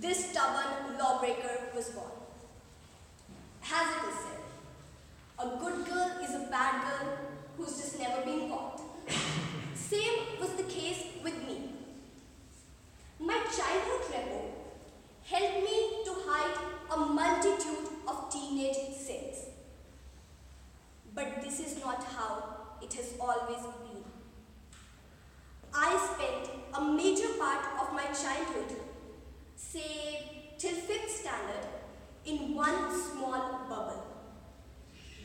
this stubborn lawbreaker was born. As it is said, a good girl is a bad girl who's just never been caught. Same was the case with me. My childhood repo helped me to hide a multitude of teenage sins. But this is not how it has always been. I spent a major part of my childhood, say till 5th standard, in one small bubble.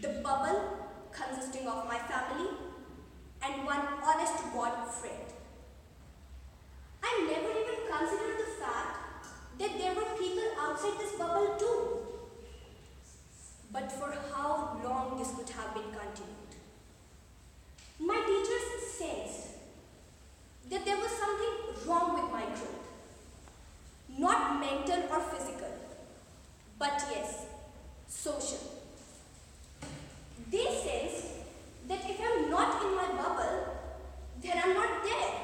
The bubble consisting of my family and one honest-to-God friend. I never even considered the fact that there were people outside this bubble too. But for how long this could have been continued? My teachers sensed that there was something wrong with my growth. Not mental or physical, but yes, social. They sensed that if I'm not in my bubble, then I'm not there.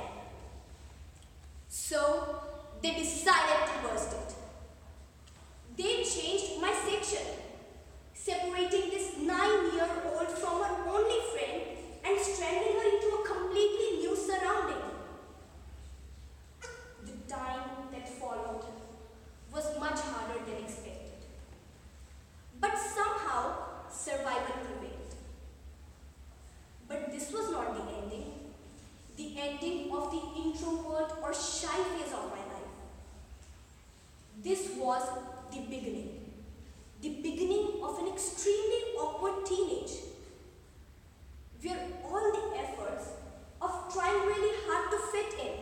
So they decided to burst it. They changed my section, separating this 9-year-old from her only friend and stranding her into a completely new surrounding. The time that followed was much harder than expected. But somehow, survival prevailed. But this was not the ending. The ending of the introvert or shy phase of my life. This was the beginning. The beginning of an extremely awkward teenage, where all the efforts of trying really hard to fit in,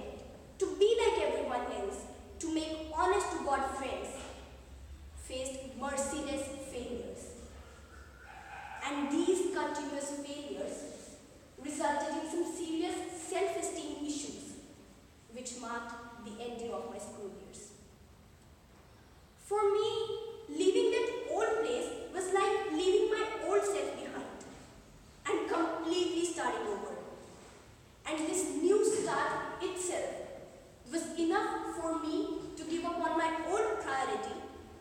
to be like everyone else, to make honest-to-God friends, faced merciless failures. And these continuous failures resulted in some serious self-esteem issues, which marked the ending of my school years. For me, leaving that old place was like leaving my old self behind and completely starting over. And this new start itself was enough for me to give up on my old priority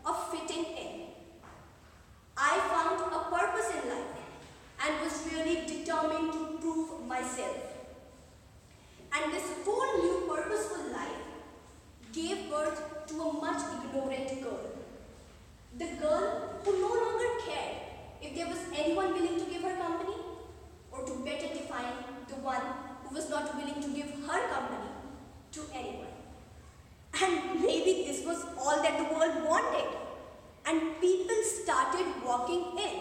of fitting in. I found a purpose in life and was really determined to prove myself. And this whole new purposeful life gave birth to a much ignorant girl. The girl who no longer cared if there was anyone willing to give her company, or to better define, the one who was not willing to give her company to anyone. And maybe this was all that the world wanted, and people started walking in.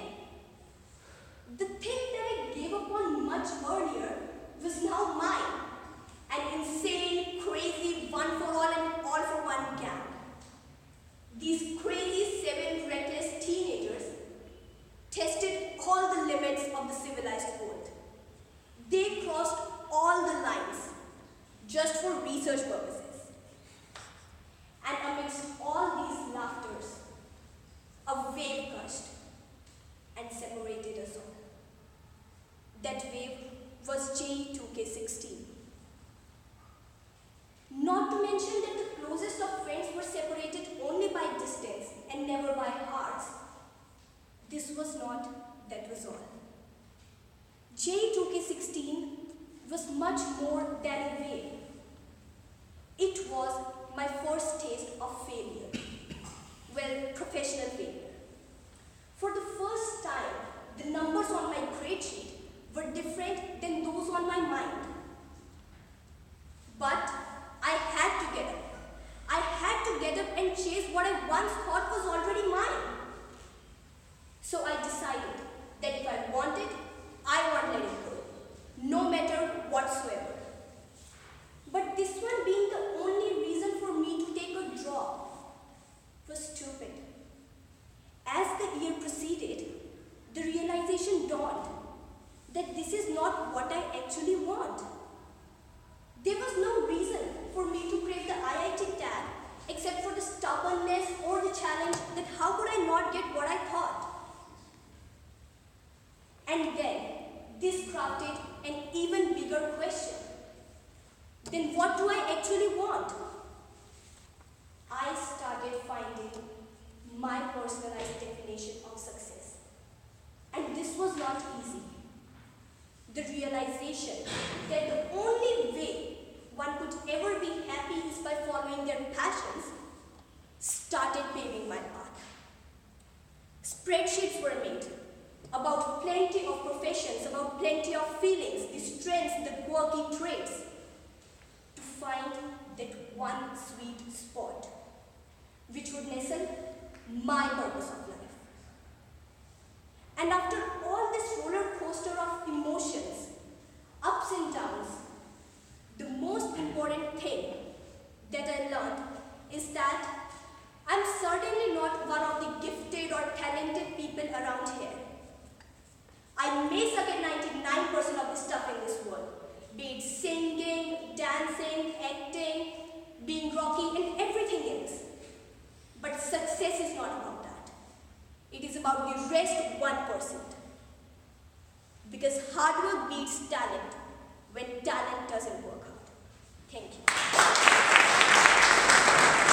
The thing that I gave up on much earlier was now mine, an insane, crazy, one-for-all and all-for-one gang. These crazy 7 reckless teenagers tested all the limits of the civilized world. They crossed all the lines just for research purposes. And amidst all these laughters, a wave gushed and separated us all. That wave was J2K16. Not to mention that the closest of friends were finding my personalized definition of success. And this was not easy. The realization that the only way one could ever be happy is by following their passions started paving my path. Spreadsheets were made about plenty of professions, about plenty of feelings, the strengths, the quirky traits, to find that one sweet spot which would nestle my purpose of life. And after all this roller coaster of emotions, ups and downs, the most important thing that I learned is that I'm certainly not one of the gifted or talented people around here. I may suck at 99% of the stuff in this world, be it singing, dancing, acting, being rocky, and everything else. But success is not about that. It is about the rest 1%. Because hard work beats talent when talent doesn't work hard. Thank you.